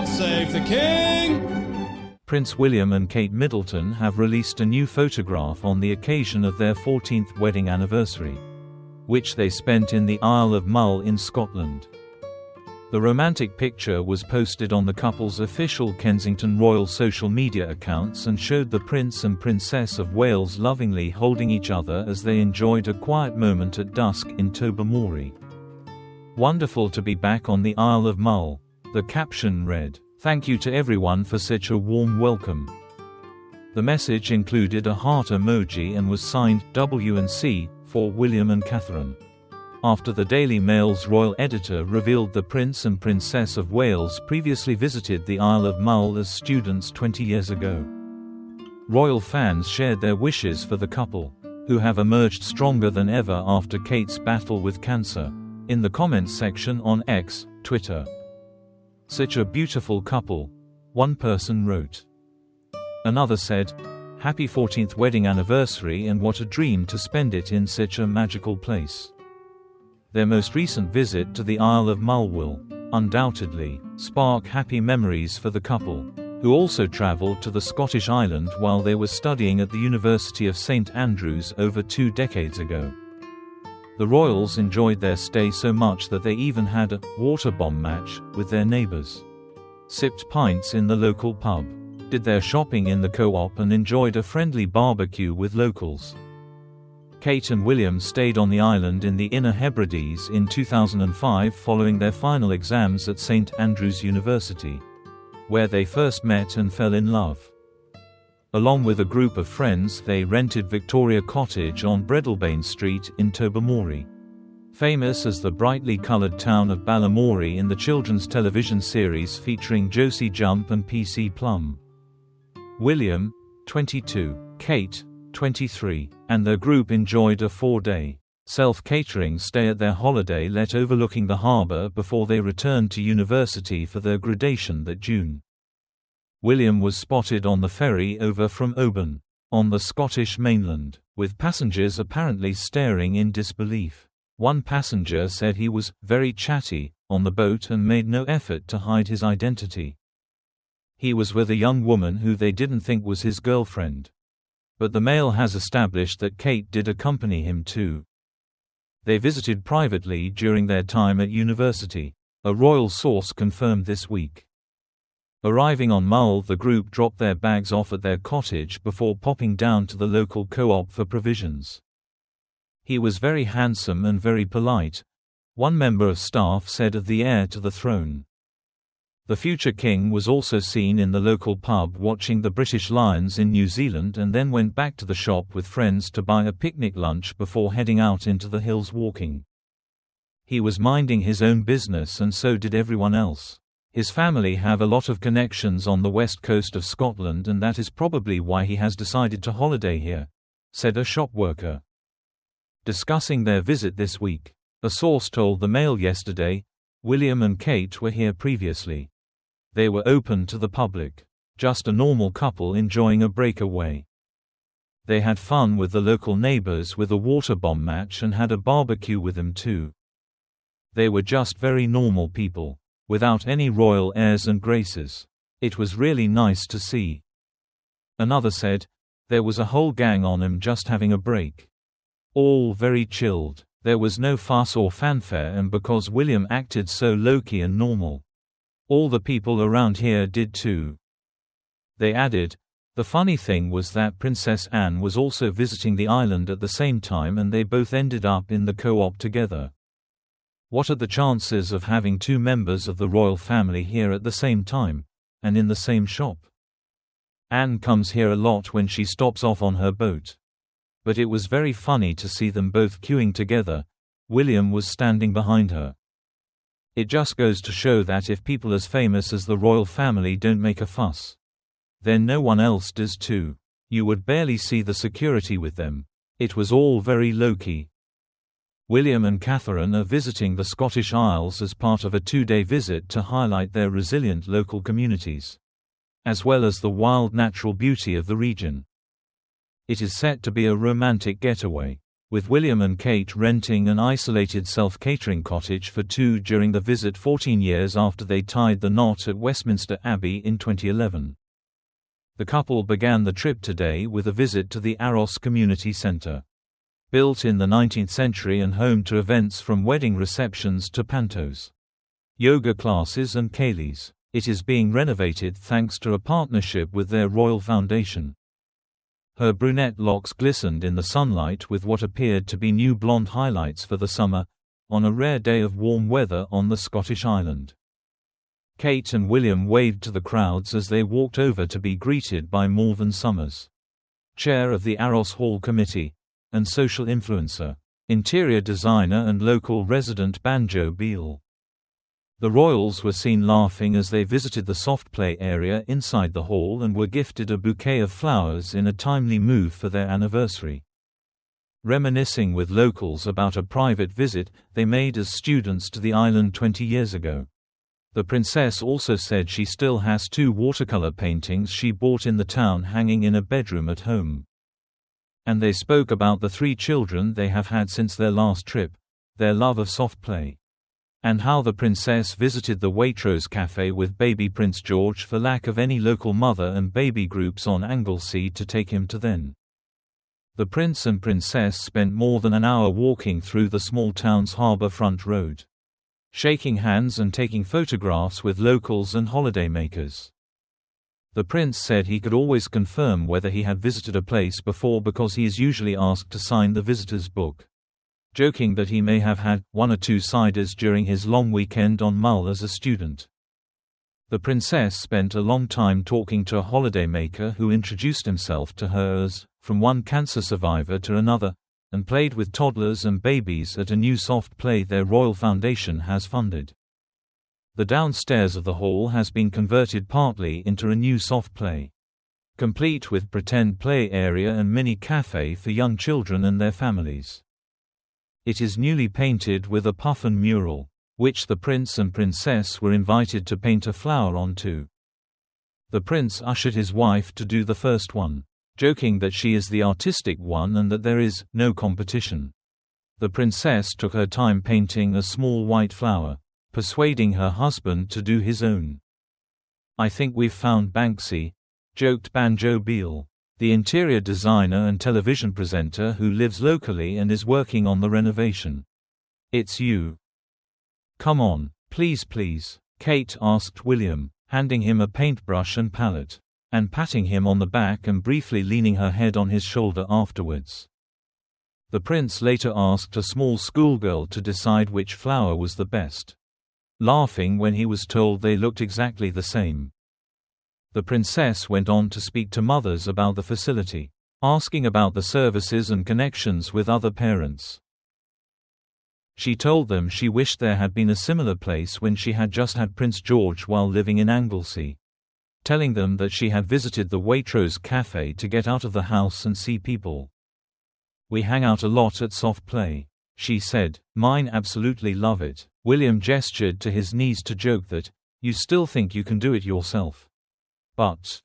God save the King! Prince William and Kate Middleton have released a new photograph on the occasion of their 14th wedding anniversary, which they spent in the Isle of Mull in Scotland. The romantic picture was posted on the couple's official Kensington Royal social media accounts and showed the Prince and Princess of Wales lovingly holding each other as they enjoyed a quiet moment at dusk in Tobermory. "Wonderful to be back on the Isle of Mull," the caption read. "Thank you to everyone for such a warm welcome." The message included a heart emoji and was signed W&C for William and Catherine. After the Daily Mail's royal editor revealed the Prince and Princess of Wales previously visited the Isle of Mull as students 20 years ago. Royal fans shared their wishes for the couple, who have emerged stronger than ever after Kate's battle with cancer, in the comments section on X, Twitter. "Such a beautiful couple," one person wrote. Another said, "Happy 14th wedding anniversary and what a dream to spend it in such a magical place." Their most recent visit to the Isle of Mull will, undoubtedly, spark happy memories for the couple, who also travelled to the Scottish island while they were studying at the University of St Andrews over 2 decades ago. The royals enjoyed their stay so much that they even had a water bomb match with their neighbours, sipped pints in the local pub, did their shopping in the co-op and enjoyed a friendly barbecue with locals. Kate and William stayed on the island in the Inner Hebrides in 2005 following their final exams at St Andrews University, where they first met and fell in love. Along with a group of friends, they rented Victoria Cottage on Breadalbane Street in Tobermory, famous as the brightly coloured town of Balamory in the children's television series featuring Josie Jump and PC Plum. William, 22, Kate, 23, and their group enjoyed a 4-day, self-catering stay at their holiday let overlooking the harbour before they returned to university for their gradation that June. William was spotted on the ferry over from Oban, on the Scottish mainland, with passengers apparently staring in disbelief. One passenger said he was very chatty on the boat and made no effort to hide his identity. He was with a young woman who they didn't think was his girlfriend. But the Mail has established that Kate did accompany him too. They visited privately during their time at university, a royal source confirmed this week. Arriving on Mull, the group dropped their bags off at their cottage before popping down to the local co-op for provisions. "He was very handsome and very polite," one member of staff said of the heir to the throne. The future king was also seen in the local pub watching the British Lions in New Zealand and then went back to the shop with friends to buy a picnic lunch before heading out into the hills walking. He was minding his own business and so did everyone else. His family have a lot of connections on the west coast of Scotland and that is probably why he has decided to holiday here, said a shop worker. Discussing their visit this week, a source told the Mail yesterday, "William and Kate were here previously. They were open to the public. Just a normal couple enjoying a breakaway. They had fun with the local neighbors with a water bomb match and had a barbecue with them too. They were just very normal people, without any royal airs and graces. It was really nice to see." Another said, "There was a whole gang on 'em just having a break. All very chilled. There was no fuss or fanfare and because William acted so low-key and normal, all the people around here did too." They added, "The funny thing was that Princess Anne was also visiting the island at the same time and they both ended up in the co-op together. What are the chances of having 2 members of the royal family here at the same time, and in the same shop? Anne comes here a lot when she stops off on her boat. But it was very funny to see them both queuing together. William was standing behind her. It just goes to show that if people as famous as the royal family don't make a fuss, then no one else does too. You would barely see the security with them. It was all very low-key." William and Catherine are visiting the Scottish Isles as part of a 2-day visit to highlight their resilient local communities, as well as the wild natural beauty of the region. It is set to be a romantic getaway, with William and Kate renting an isolated self-catering cottage for two during the visit 14 years after they tied the knot at Westminster Abbey in 2011. The couple began the trip today with a visit to the Aros Community Centre. Built in the 19th century and home to events from wedding receptions to pantos, yoga classes and ceilidhs, it is being renovated thanks to a partnership with their Royal Foundation. Her brunette locks glistened in the sunlight with what appeared to be new blonde highlights for the summer, on a rare day of warm weather on the Scottish island. Kate and William waved to the crowds as they walked over to be greeted by Morven Summers, chair of the Aros Hall Committee, and social influencer, interior designer and local resident Banjo Beale. The royals were seen laughing as they visited the soft play area inside the hall and were gifted a bouquet of flowers in a timely move for their anniversary. Reminiscing with locals about a private visit they made as students to the island 20 years ago. The princess also said she still has 2 watercolor paintings she bought in the town hanging in a bedroom at home. And they spoke about the 3 children they have had since their last trip, their love of soft play, and how the princess visited the Waitrose Cafe with baby Prince George for lack of any local mother and baby groups on Anglesey to take him to then. The prince and princess spent more than an hour walking through the small town's harbour front road, shaking hands and taking photographs with locals and holidaymakers. The prince said he could always confirm whether he had visited a place before because he is usually asked to sign the visitor's book, joking that he may have had 1 or 2 ciders during his long weekend on Mull as a student. The princess spent a long time talking to a holidaymaker who introduced himself to her as, from one cancer survivor to another, and played with toddlers and babies at a new soft play their Royal Foundation has funded. The downstairs of the hall has been converted partly into a new soft play, complete with pretend play area and mini cafe for young children and their families. It is newly painted with a puffin mural, which the prince and princess were invited to paint a flower onto. The prince ushered his wife to do the first one, joking that she is the artistic one and that there is no competition. The princess took her time painting a small white flower, persuading her husband to do his own. "I think we've found Banksy," joked Banjo Beale, the interior designer and television presenter who lives locally and is working on the renovation. "It's you. Come on, please please," Kate asked William, handing him a paintbrush and palette, and patting him on the back and briefly leaning her head on his shoulder afterwards. The prince later asked a small schoolgirl to decide which flower was the best, laughing when he was told they looked exactly the same. The princess went on to speak to mothers about the facility, asking about the services and connections with other parents. She told them she wished there had been a similar place when she had just had Prince George while living in Anglesey, telling them that she had visited the Waitrose Cafe to get out of the house and see people. "We hang out a lot at soft play," she said. "Mine absolutely love it." William gestured to his knees to joke that, "You still think you can do it yourself. But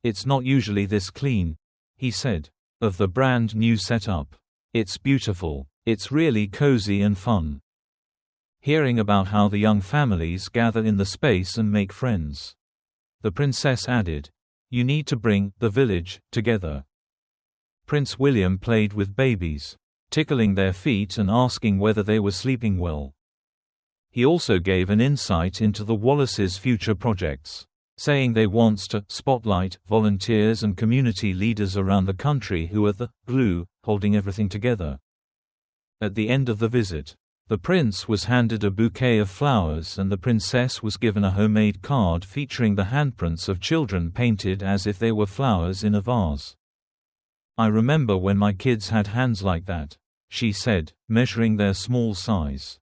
it's not usually this clean," he said, of the brand new setup. "It's beautiful. It's really cozy and fun." Hearing about how the young families gather in the space and make friends, the princess added, "You need to bring the village together." Prince William played with babies, tickling their feet and asking whether they were sleeping well. He also gave an insight into the Wallaces' future projects, saying they want to spotlight volunteers and community leaders around the country who are the glue holding everything together. At the end of the visit, the prince was handed a bouquet of flowers and the princess was given a homemade card featuring the handprints of children painted as if they were flowers in a vase. "I remember when my kids had hands like that," she said, measuring their small size.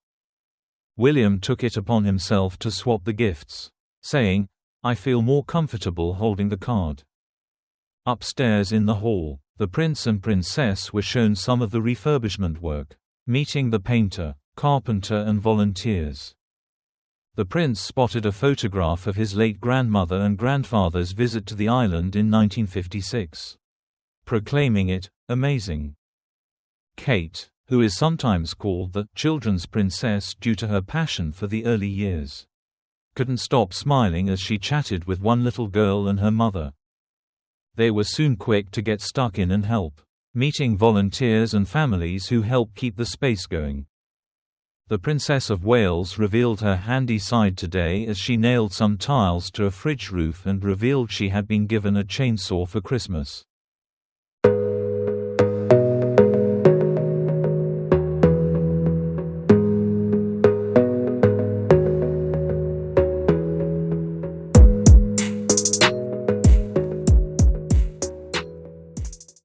William took it upon himself to swap the gifts, saying, "I feel more comfortable holding the card." Upstairs in the hall, the prince and princess were shown some of the refurbishment work, meeting the painter, carpenter and volunteers. The prince spotted a photograph of his late grandmother and grandfather's visit to the island in 1956, proclaiming it amazing. Kate, who is sometimes called the children's princess due to her passion for the early years, couldn't stop smiling as she chatted with one little girl and her mother. They were soon quick to get stuck in and help, meeting volunteers and families who help keep the space going. The Princess of Wales revealed her handy side today as she nailed some tiles to a fridge roof and revealed she had been given a chainsaw for Christmas.